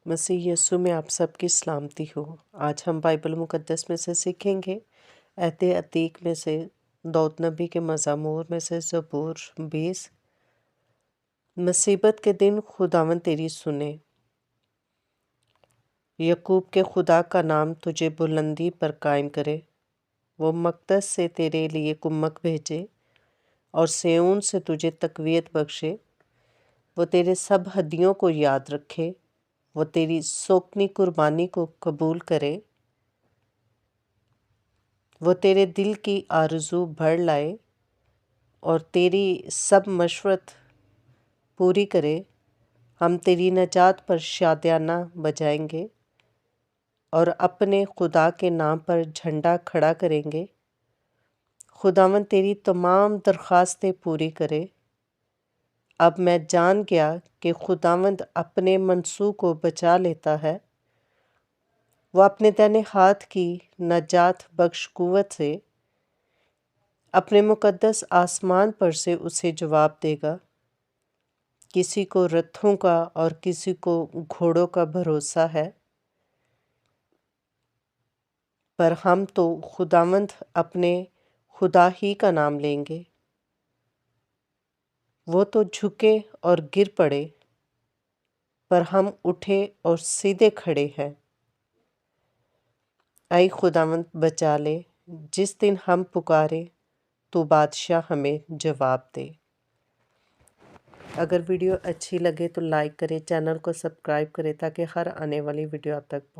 मसीह यीशु में आप सबकी सलामती हो। आज हम बाइबल मुक़द्दस में से सीखेंगे अहद अतीक में से दाऊद नबी के मज़मूर में से ज़बूर 20। मुसीबत के दिन खुदावंद तेरी सुने, यकूब के खुदा का नाम तुझे बुलंदी पर कायम करे। वो मक़दस से तेरे लिए कुम्मक भेजे और सिय्योन से तुझे तक़वियत बख्शे। वो तेरे सब हदियों को याद रखे, वो तेरी सोकनी कुर्बानी को कबूल करे। वो तेरे दिल की आरज़ू भर लाए और तेरी सब मशवरत पूरी करे। हम तेरी नजात पर शादियाना बजाएंगे और अपने खुदा के नाम पर झंडा खड़ा करेंगे। खुदावंद तेरी तमाम दरख्वास्तें पूरी करे। अब मैं जान गया कि खुदावंद अपने मंसूब को बचा लेता है। वो अपने दाहिने हाथ की नजात बख्श कुव्वत से अपने मुक़द्दस आसमान पर से उसे जवाब देगा। किसी को रथों का और किसी को घोड़ों का भरोसा है, पर हम तो खुदावंद अपने खुदा ही का नाम लेंगे। वो तो झुके और गिर पड़े, पर हम उठे और सीधे खड़े हैं। ऐ खुदावंद बचा ले, जिस दिन हम पुकारे तो बादशाह हमें जवाब दे। अगर वीडियो अच्छी लगे तो लाइक करें, चैनल को सब्सक्राइब करें ताकि हर आने वाली वीडियो आप तक पहुँचे।